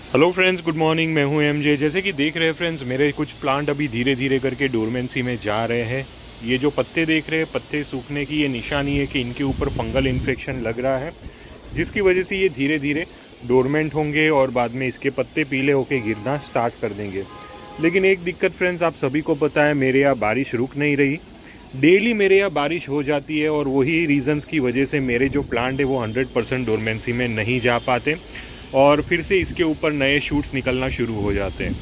Hello friends, good morning. मैं हूं MJ. जैसे कि देख रहे हैं फ्रेंड्स, मेरे कुछ प्लांट अभी धीरे धीरे करके डोरमेंसी में जा रहे हैं। ये जो पत्ते देख रहे हैं, पत्ते सूखने की ये निशानी है कि इनके ऊपर फंगल इन्फेक्शन लग रहा है, जिसकी वजह से ये धीरे धीरे डोरमेंट होंगे और बाद में इसके पत्ते पीले होकर गिरना स्टार्ट कर देंगे। लेकिन एक दिक्कत फ्रेंड्स, आप सभी को पता है, मेरे यहाँ बारिश रुक नहीं रही। डेली मेरे यहाँ बारिश हो जाती है और वही रीजंस की वजह से मेरे जो प्लांट है वो 100% डोरमेंसी में नहीं जा पाते और फिर से इसके ऊपर नए शूट्स निकलना शुरू हो जाते हैं।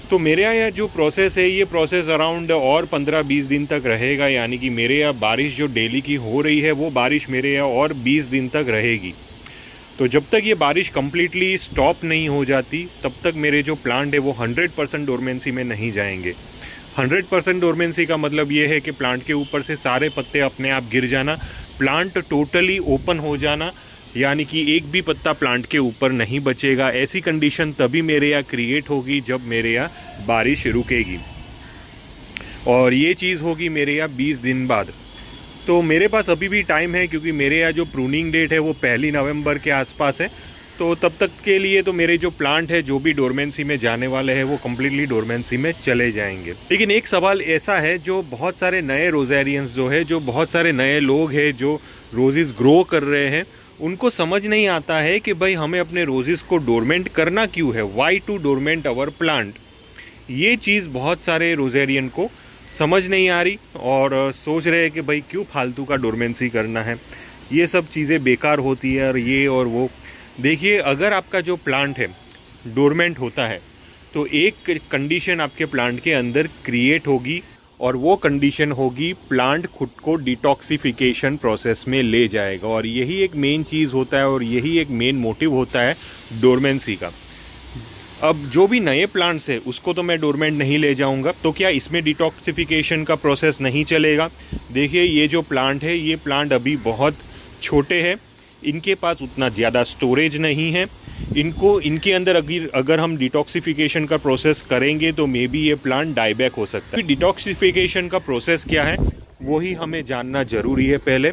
तो मेरे यहाँ जो प्रोसेस है, ये प्रोसेस अराउंड और 15-20 दिन तक रहेगा। यानी कि मेरे यहाँ बारिश जो डेली की हो रही है वो बारिश मेरे यहाँ और 20 दिन तक रहेगी। तो जब तक ये बारिश कम्प्लीटली स्टॉप नहीं हो जाती तब तक मेरे जो प्लांट है वो 100% डोरमेंसी में नहीं जाएंगे। 100% डोरमेंसी का मतलब ये है कि प्लांट के ऊपर से सारे पत्ते अपने आप गिर जाना, प्लांट टोटली ओपन हो जाना, यानी कि एक भी पत्ता प्लांट के ऊपर नहीं बचेगा। ऐसी कंडीशन तभी मेरे यहाँ क्रिएट होगी जब मेरे यहाँ बारिश रुकेगी, और ये चीज़ होगी मेरे यहाँ 20 दिन बाद। तो मेरे पास अभी भी टाइम है, क्योंकि मेरे यहाँ जो प्रूनिंग डेट है वो 1 नवंबर के आसपास है। तो तब तक के लिए तो मेरे जो प्लांट है जो भी डोरमेंसी में जाने वाले हैं वो कम्प्लीटली डोरमेंसी में चले जाएंगे। लेकिन एक सवाल ऐसा है, जो बहुत सारे नए रोजेरियंस जो है, जो बहुत सारे नए लोग हैं जो रोजेस ग्रो कर रहे हैं, उनको समझ नहीं आता है कि भाई हमें अपने रोजेस को डोरमेंट करना क्यों है, why to dormant our plant. ये चीज़ बहुत सारे रोजेरियन को समझ नहीं आ रही और सोच रहे हैं कि भाई क्यों फालतू का डोरमेंसी करना है, ये सब चीज़ें बेकार होती है और ये और वो। देखिए, अगर आपका जो प्लांट है डोरमेंट होता है तो एक कंडीशन आपके प्लांट के अंदर क्रिएट होगी, और वो कंडीशन होगी प्लांट खुद को डिटॉक्सिफिकेशन प्रोसेस में ले जाएगा। और यही एक मेन चीज़ होता है और यही एक मेन मोटिव होता है डोरमेंसी का। अब जो भी नए प्लांट्स है उसको तो मैं डोरमेंट नहीं ले जाऊंगा, तो क्या इसमें डिटॉक्सिफिकेशन का प्रोसेस नहीं चलेगा? देखिए, ये जो प्लांट है, ये प्लांट अभी बहुत छोटे हैं, इनके पास उतना ज़्यादा स्टोरेज नहीं है। इनके अंदर अगर हम डिटॉक्सिफिकेशन का प्रोसेस करेंगे तो मे बी ये प्लांट डाईबैक हो सकता है। डिटॉक्सिफिकेशन का प्रोसेस क्या है वही हमें जानना जरूरी है पहले,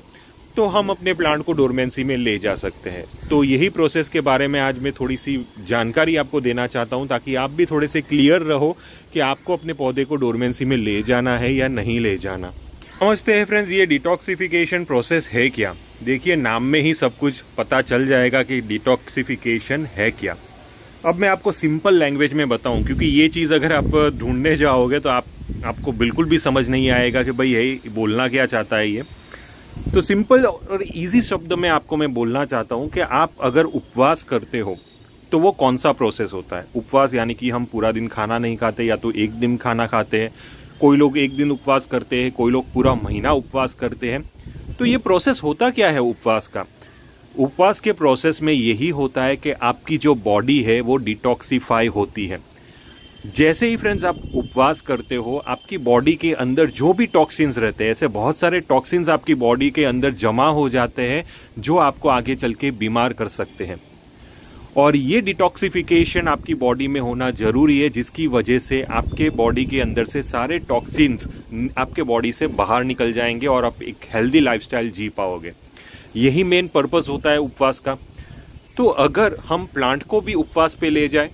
तो हम अपने प्लांट को डोरमेंसी में ले जा सकते हैं। तो यही प्रोसेस के बारे में आज मैं थोड़ी सी जानकारी आपको देना चाहता हूँ, ताकि आप भी थोड़े से क्लियर रहो कि आपको अपने पौधे को डोरमेंसी में ले जाना है या नहीं ले जाना। समझते हैं फ्रेंड्स, ये डिटॉक्सिफिकेशन प्रोसेस है क्या। देखिए, नाम में ही सब कुछ पता चल जाएगा कि डिटॉक्सिफिकेशन है क्या। अब मैं आपको सिंपल लैंग्वेज में बताऊं, क्योंकि ये चीज़ अगर आप ढूंढने जाओगे तो आपको बिल्कुल भी समझ नहीं आएगा कि भाई ये बोलना क्या चाहता है ये। तो सिंपल और इजी शब्द में आपको मैं बोलना चाहता हूं कि आप अगर उपवास करते हो तो वो कौन सा प्रोसेस होता है। उपवास यानी कि हम पूरा दिन खाना नहीं खाते, या तो एक दिन खाना खाते हैं। कोई लोग एक दिन उपवास करते हैं, कोई लोग पूरा महीना उपवास करते हैं। तो ये प्रोसेस होता क्या है उपवास का? उपवास के प्रोसेस में यही होता है कि आपकी जो बॉडी है वो डिटॉक्सिफाई होती है। जैसे ही फ्रेंड्स आप उपवास करते हो, आपकी बॉडी के अंदर जो भी टॉक्सिन्स रहते हैं, ऐसे बहुत सारे टॉक्सिन्स आपकी बॉडी के अंदर जमा हो जाते हैं जो आपको आगे चल के बीमार कर सकते हैं। और ये डिटॉक्सिफिकेशन आपकी बॉडी में होना जरूरी है, जिसकी वजह से आपके बॉडी के अंदर से सारे टॉक्सिन्स आपके बॉडी से बाहर निकल जाएंगे और आप एक हेल्दी लाइफस्टाइल जी पाओगे। यही मेन पर्पस होता है उपवास का। तो अगर हम प्लांट को भी उपवास पे ले जाए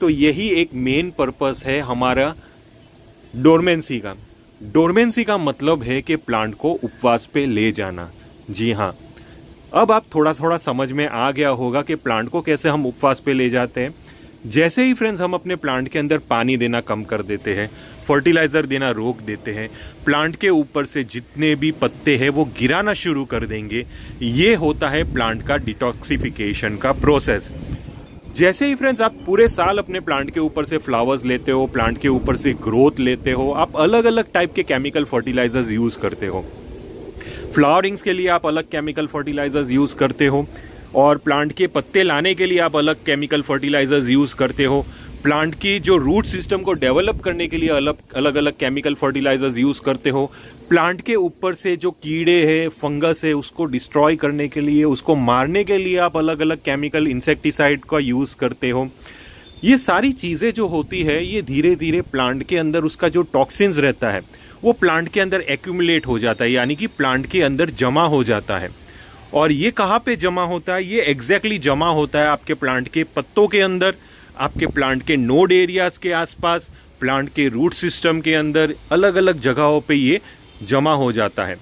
तो यही एक मेन पर्पस है हमारा डोरमेंसी का। डोरमेंसी का मतलब है कि प्लांट को उपवास पे ले जाना। जी हाँ, अब आप थोड़ा थोड़ा समझ में आ गया होगा कि प्लांट को कैसे हम उपवास पे ले जाते हैं। जैसे ही फ्रेंड्स हम अपने प्लांट के अंदर पानी देना कम कर देते हैं, फर्टिलाइजर देना रोक देते हैं, प्लांट के ऊपर से जितने भी पत्ते हैं वो गिराना शुरू कर देंगे। ये होता है प्लांट का डिटॉक्सिफिकेशन का प्रोसेस। जैसे ही फ्रेंड्स आप पूरे साल अपने प्लांट के ऊपर से फ्लावर्स लेते हो, प्लांट के ऊपर से ग्रोथ लेते हो, आप अलग अलग टाइप के केमिकल फर्टिलाइजर्स यूज करते हो। फ्लावरिंग्स के लिए आप अलग केमिकल फर्टिलाइजर्स यूज करते हो, और प्लांट के पत्ते लाने के लिए आप अलग केमिकल फर्टिलाइजर्स यूज करते हो। प्लांट की जो रूट सिस्टम को डेवलप करने के लिए अलग अलग केमिकल फर्टिलाइजर्स यूज करते हो। प्लांट के ऊपर से जो कीड़े हैं, फंगस है, उसको डिस्ट्रॉय करने के लिए, उसको मारने के लिए आप अलग अलग केमिकल इंसेक्टिसाइड का यूज करते हो। ये सारी चीजें जो होती है, ये धीरे धीरे प्लांट के अंदर उसका जो टॉक्सिन्स रहता है वो प्लांट के अंदर एक्यूमुलेट हो जाता है, यानी कि प्लांट के अंदर जमा हो जाता है। और ये कहाँ पे जमा होता है? ये एग्जैक्टली जमा होता है आपके प्लांट के पत्तों के अंदर, आपके प्लांट के नोड एरियाज के आसपास, प्लांट के रूट सिस्टम के अंदर, अलग अलग जगहों पे ये जमा हो जाता है।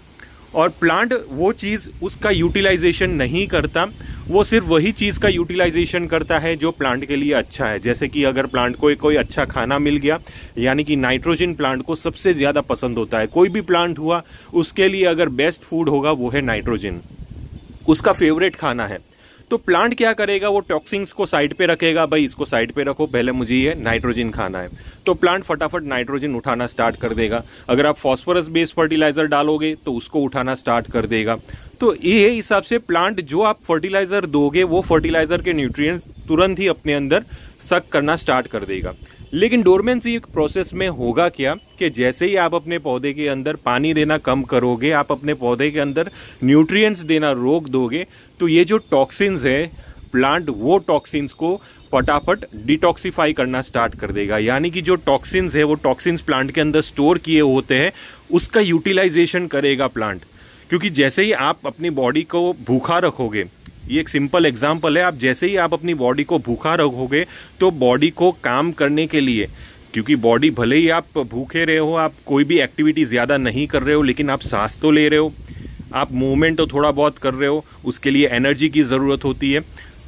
और प्लांट वो चीज़ उसका यूटिलाइजेशन नहीं करता, वो सिर्फ वही चीज़ का यूटिलाइजेशन करता है जो प्लांट के लिए अच्छा है। जैसे कि अगर प्लांट को कोई अच्छा खाना मिल गया, यानी कि नाइट्रोजन प्लांट को सबसे ज़्यादा पसंद होता है। कोई भी प्लांट हुआ उसके लिए अगर बेस्ट फूड होगा वो है नाइट्रोजन, उसका फेवरेट खाना है। तो प्लांट क्या करेगा? वो टॉक्सिन्स को साइड पे रखेगा, भाई इसको साइड पे रखो, पहले मुझे ये नाइट्रोजन खाना है। तो प्लांट फटाफट नाइट्रोजन उठाना स्टार्ट कर देगा। अगर आप फॉस्फोरस बेस्ड फर्टिलाइजर डालोगे तो उसको उठाना स्टार्ट कर देगा। तो ये हिसाब से प्लांट जो आप फर्टिलाइजर दोगे वो फर्टिलाइजर के न्यूट्रिएंट्स तुरंत ही अपने अंदर सक करना स्टार्ट कर देगा। लेकिन डोरमेंसी प्रोसेस में होगा क्या कि जैसे ही आप अपने पौधे के अंदर पानी देना कम करोगे, आप अपने पौधे के अंदर न्यूट्रिएंट्स देना रोक दोगे, तो ये जो टॉक्सिन्स है प्लांट वो टॉक्सिन्स को फटाफट डिटॉक्सिफाई करना स्टार्ट कर देगा। यानी कि जो टॉक्सिन्स है वो टॉक्सिन्स प्लांट के अंदर स्टोर किए होते हैं उसका यूटिलाइजेशन करेगा प्लांट। क्योंकि जैसे ही आप अपनी बॉडी को भूखा रखोगे, ये एक सिंपल एग्जांपल है, आप जैसे ही आप अपनी बॉडी को भूखा रखोगे तो बॉडी को काम करने के लिए, क्योंकि बॉडी भले ही आप भूखे रहे हो, आप कोई भी एक्टिविटी ज़्यादा नहीं कर रहे हो, लेकिन आप सांस तो ले रहे हो, आप मूवमेंट तो थोड़ा बहुत कर रहे हो, उसके लिए एनर्जी की ज़रूरत होती है।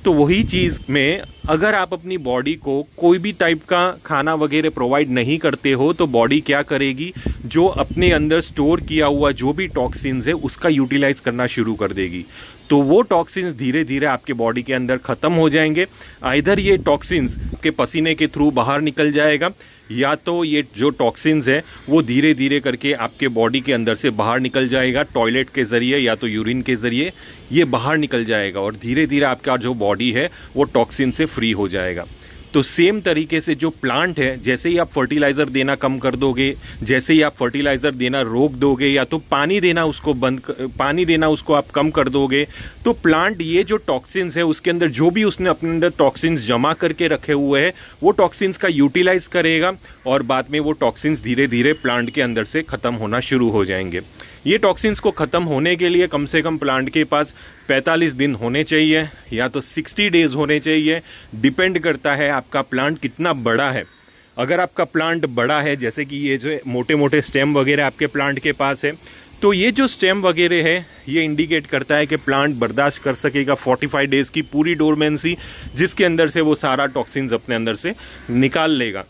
तो वही चीज़ में अगर आप अपनी बॉडी को कोई भी टाइप का खाना वगैरह प्रोवाइड नहीं करते हो तो बॉडी क्या करेगी? जो अपने अंदर स्टोर किया हुआ जो भी टॉक्सिन्स है उसका यूटिलाइज करना शुरू कर देगी। तो वो टॉक्सिन्स धीरे धीरे आपके बॉडी के अंदर ख़त्म हो जाएंगे। आइदर ये टॉक्सिन्स के पसीने के थ्रू बाहर निकल जाएगा, या तो ये जो टॉक्सिन्स है वो धीरे धीरे करके आपके बॉडी के अंदर से बाहर निकल जाएगा, टॉयलेट के ज़रिए या तो यूरिन के ज़रिए ये बाहर निकल जाएगा और धीरे धीरे आपका जो बॉडी है वो टॉक्सिन से फ्री हो जाएगा। तो सेम तरीके से जो प्लांट है, जैसे ही आप फर्टिलाइज़र देना कम कर दोगे, जैसे ही आप फर्टिलाइज़र देना रोक दोगे या तो पानी देना उसको आप कम कर दोगे, तो प्लांट ये जो टॉक्सिन्स है उसके अंदर जो भी उसने अपने अंदर टॉक्सिन्स जमा करके रखे हुए हैं वो टॉक्सिन्स का यूटिलाइज करेगा और बाद में वो टॉक्सिन्स धीरे धीरे प्लांट के अंदर से ख़त्म होना शुरू हो जाएंगे। ये टॉक्सिन्स को ख़त्म होने के लिए कम से कम प्लांट के पास 45 दिन होने चाहिए या तो 60 डेज होने चाहिए, डिपेंड करता है आपका प्लांट कितना बड़ा है। अगर आपका प्लांट बड़ा है, जैसे कि ये जो मोटे मोटे स्टेम वगैरह आपके प्लांट के पास है, तो ये जो स्टेम वगैरह है ये इंडिकेट करता है कि प्लांट बर्दाश्त कर सकेगा 45 डेज़ की पूरी डोरमेंसी, जिसके अंदर से वो सारा टॉक्सिन्स अपने अंदर से निकाल लेगा।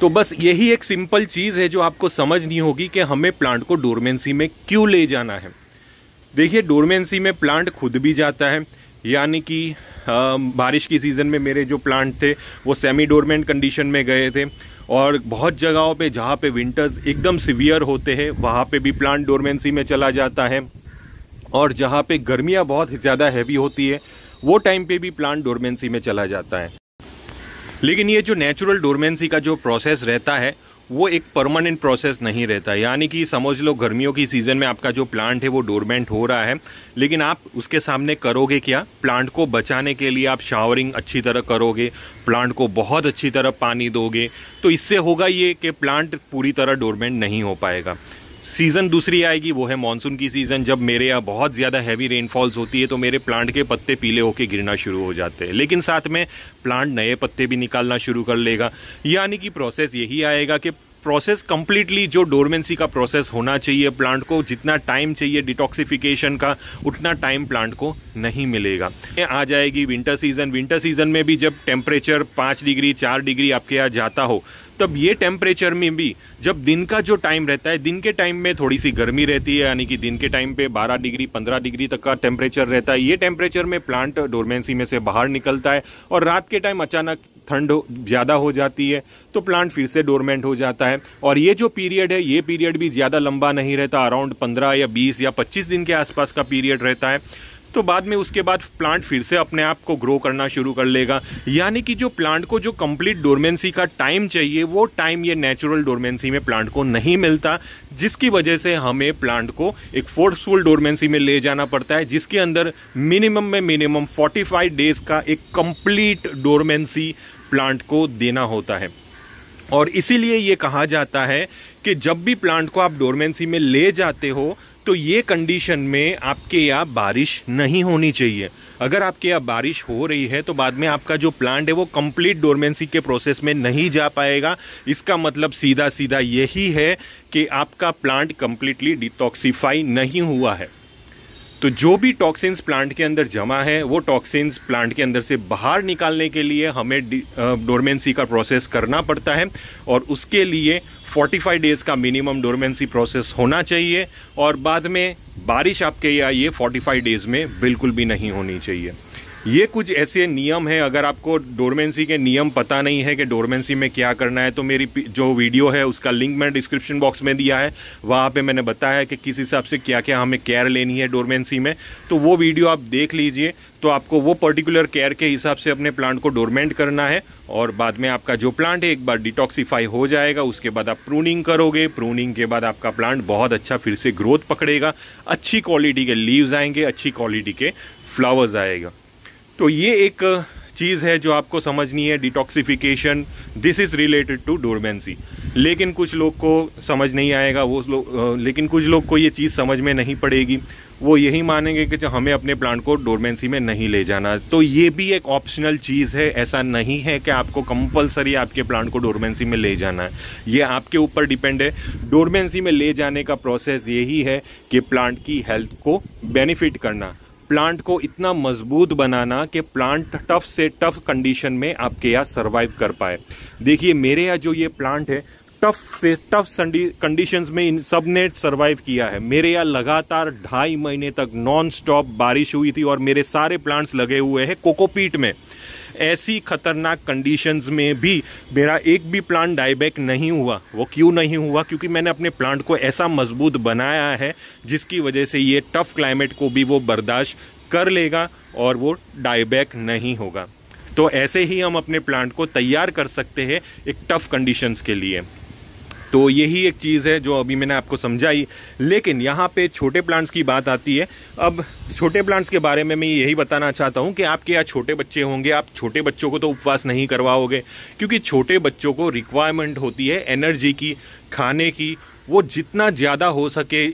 तो बस यही एक सिंपल चीज़ है जो आपको समझनी होगी कि हमें प्लांट को डोरमेंसी में क्यों ले जाना है। देखिए, डोरमेंसी में प्लांट खुद भी जाता है, यानी कि बारिश की सीज़न में मेरे जो प्लांट थे वो सेमी डोरमेंट कंडीशन में गए थे और बहुत जगहों पे जहाँ पे विंटर्स एकदम सिवियर होते हैं वहाँ पे भी प्लांट डोरमेंसी में चला जाता है और जहाँ पे गर्मियाँ बहुत ज़्यादा हैवी होती है वो टाइम पे भी प्लांट डोरमेंसी में चला जाता है। लेकिन ये जो नेचुरल डोरमेंसी का जो प्रोसेस रहता है वो एक परमानेंट प्रोसेस नहीं रहता। यानी कि समझ लो गर्मियों की सीज़न में आपका जो प्लांट है वो डोरमेंट हो रहा है, लेकिन आप उसके सामने करोगे क्या? प्लांट को बचाने के लिए आप शावरिंग अच्छी तरह करोगे, प्लांट को बहुत अच्छी तरह पानी दोगे, तो इससे होगा ये कि प्लांट पूरी तरह डोरमेंट नहीं हो पाएगा। सीज़न दूसरी आएगी, वो है मानसून की सीज़न। जब मेरे यहाँ बहुत ज़्यादा हैवी रेनफॉल्स होती है तो मेरे प्लांट के पत्ते पीले होके गिरना शुरू हो जाते हैं, लेकिन साथ में प्लांट नए पत्ते भी निकालना शुरू कर लेगा। यानी कि प्रोसेस यही आएगा कि प्रोसेस कंप्लीटली जो डोरमेंसी का प्रोसेस होना चाहिए, प्लांट को जितना टाइम चाहिए डिटॉक्सिफिकेशन का उतना टाइम प्लांट को नहीं मिलेगा। आ जाएगी विंटर सीज़न। विंटर सीज़न में भी जब टेम्परेचर 5 डिग्री 4 डिग्री आपके यहाँ जाता हो, तब ये टेम्परेचर में भी जब दिन का जो टाइम रहता है, दिन के टाइम में थोड़ी सी गर्मी रहती है, यानी कि दिन के टाइम पे 12 डिग्री 15 डिग्री तक का टेम्परेचर रहता है। ये टेम्परेचर में प्लांट डोरमेंसी में से बाहर निकलता है और रात के टाइम अचानक ठंड ज़्यादा हो जाती है तो प्लांट फिर से डोरमेंट हो जाता है। और ये जो पीरियड है ये पीरियड भी ज़्यादा लंबा नहीं रहता, अराउंड 15 या 20 या 25 दिन के आसपास का पीरियड रहता है। तो बाद में उसके बाद प्लांट फिर से अपने आप को ग्रो करना शुरू कर लेगा। यानी कि जो प्लांट को जो कंप्लीट डोरमेंसी का टाइम चाहिए वो टाइम ये नेचुरल डोरमेंसी में प्लांट को नहीं मिलता, जिसकी वजह से हमें प्लांट को एक फोर्सफुल डोरमेंसी में ले जाना पड़ता है, जिसके अंदर मिनिमम 45 डेज का एक कंप्लीट डोरमेंसी प्लांट को देना होता है। और इसीलिए ये कहा जाता है कि जब भी प्लांट को आप डोरमेंसी में ले जाते हो तो ये कंडीशन में आपके यहाँ बारिश नहीं होनी चाहिए। अगर आपके यहाँ बारिश हो रही है तो बाद में आपका जो प्लांट है वो कंप्लीट डोरमेंसी के प्रोसेस में नहीं जा पाएगा। इसका मतलब सीधा सीधा यही है कि आपका प्लांट कंप्लीटली डिटॉक्सिफाई नहीं हुआ है। तो जो भी टॉक्सिन्स प्लांट के अंदर जमा है वो टॉक्सिन्स प्लांट के अंदर से बाहर निकालने के लिए हमें डोरमेंसी का प्रोसेस करना पड़ता है, और उसके लिए 45 डेज़ का मिनिमम डोरमेंसी प्रोसेस होना चाहिए। और बाद में बारिश आपके यहाँ ये 45 डेज़ में बिल्कुल भी नहीं होनी चाहिए। ये कुछ ऐसे नियम हैं। अगर आपको डोरमेंसी के नियम पता नहीं है कि डोरमेंसी में क्या करना है, तो मेरी जो वीडियो है उसका लिंक मैंने डिस्क्रिप्शन बॉक्स में दिया है। वहाँ पे मैंने बताया कि किस हिसाब से क्या क्या हमें केयर लेनी है डोरमेंसी में। तो वो वीडियो आप देख लीजिए, तो आपको वो पर्टिकुलर केयर के हिसाब से अपने प्लांट को डोरमेंट करना है। और बाद में आपका जो प्लांट है एक बार डिटॉक्सीफाई हो जाएगा, उसके बाद आप प्रूनिंग करोगे। प्रूनिंग के बाद आपका प्लांट बहुत अच्छा फिर से ग्रोथ पकड़ेगा, अच्छी क्वालिटी के लीव्स आएंगे, अच्छी क्वालिटी के फ्लावर्स आएगा। तो ये एक चीज़ है जो आपको समझनी है, detoxification this is related to dormancy. लेकिन कुछ लोग को समझ नहीं आएगा लेकिन कुछ लोग को ये चीज़ समझ में नहीं पड़ेगी। वो यही मानेंगे कि हमें अपने प्लांट को डोरमेंसी में नहीं ले जाना। तो ये भी एक ऑप्शनल चीज़ है, ऐसा नहीं है कि आपको कंपलसरी आपके प्लांट को डोरमेंसी में ले जाना है। ये आपके ऊपर डिपेंड है। डोरमेंसी में ले जाने का प्रोसेस यही है कि प्लांट की हेल्थ को बेनिफिट करना, प्लांट को इतना मजबूत बनाना कि प्लांट टफ से टफ कंडीशन में आपके यहाँ सरवाइव कर पाए। देखिए मेरे यहाँ जो ये प्लांट है टफ से टफ कंडीशंस में इन सब ने सरवाइव किया है। मेरे यहाँ लगातार 2.5 महीने तक नॉन स्टॉप बारिश हुई थी और मेरे सारे प्लांट्स लगे हुए हैं कोकोपीट में। ऐसी खतरनाक कंडीशंस में भी मेरा एक भी प्लांट डाईबैक नहीं हुआ। वो क्यों नहीं हुआ? क्योंकि मैंने अपने प्लांट को ऐसा मजबूत बनाया है जिसकी वजह से ये टफ क्लाइमेट को भी वो बर्दाश्त कर लेगा और वो डाईबैक नहीं होगा। तो ऐसे ही हम अपने प्लांट को तैयार कर सकते हैं एक टफ कंडीशंस के लिए। तो यही एक चीज़ है जो अभी मैंने आपको समझाई। लेकिन यहाँ पे छोटे प्लांट्स की बात आती है। अब छोटे प्लांट्स के बारे में मैं यही बताना चाहता हूँ कि आपके यहाँ छोटे बच्चे होंगे, आप छोटे बच्चों को तो उपवास नहीं करवाओगे, क्योंकि छोटे बच्चों को रिक्वायरमेंट होती है एनर्जी की, खाने की। वो जितना ज़्यादा हो सके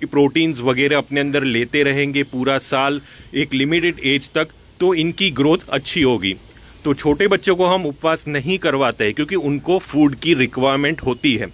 प्रोटीन्स वगैरह अपने अंदर लेते रहेंगे पूरा साल एक लिमिटेड एज तक, तो इनकी ग्रोथ अच्छी होगी। तो छोटे बच्चों को हम उपवास नहीं करवाते हैं क्योंकि उनको फूड की रिक्वायरमेंट होती है।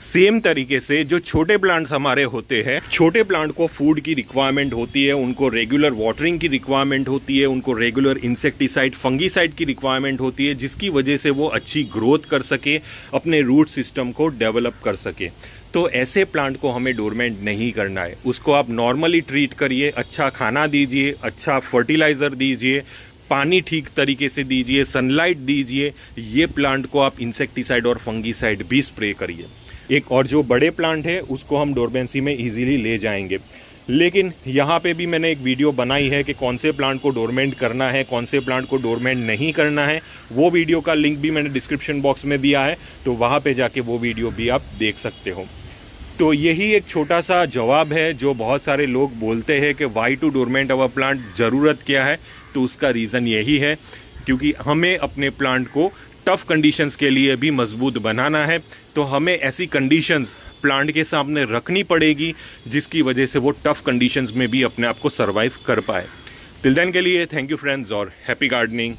सेम तरीके से जो छोटे प्लांट्स हमारे होते हैं, छोटे प्लांट को फूड की रिक्वायरमेंट होती है, उनको रेगुलर वाटरिंग की रिक्वायरमेंट होती है, उनको रेगुलर इंसेक्टिसाइड फंगीसाइड की रिक्वायरमेंट होती है, जिसकी वजह से वो अच्छी ग्रोथ कर सके, अपने रूट सिस्टम को डेवलप कर सके। तो ऐसे प्लांट को हमें डोरमेंट नहीं करना है। उसको आप नॉर्मली ट्रीट करिए, अच्छा खाना दीजिए, अच्छा फर्टिलाइज़र दीजिए, पानी ठीक तरीके से दीजिए, सनलाइट दीजिए। ये प्लांट को आप इंसेक्टिसाइड और फंगीसाइड भी स्प्रे करिए। एक और जो बड़े प्लांट है उसको हम डोरमेंसी में इजीली ले जाएंगे। लेकिन यहाँ पे भी मैंने एक वीडियो बनाई है कि कौन से प्लांट को डोरमेंट करना है, कौन से प्लांट को डोरमेंट नहीं करना है। वो वीडियो का लिंक भी मैंने डिस्क्रिप्शन बॉक्स में दिया है, तो वहाँ पे जाके वो वीडियो भी आप देख सकते हो। तो यही एक छोटा सा जवाब है जो बहुत सारे लोग बोलते हैं कि why to dormant our plant, ज़रूरत क्या है? तो उसका रीज़न यही है क्योंकि हमें अपने प्लांट को टफ़ कंडीशंस के लिए भी मजबूत बनाना है। तो हमें ऐसी कंडीशंस प्लांट के सामने रखनी पड़ेगी जिसकी वजह से वो टफ़ कंडीशंस में भी अपने आप को सर्वाइव कर पाए। टिल देन के लिए थैंक यू फ्रेंड्स और हैप्पी गार्डनिंग।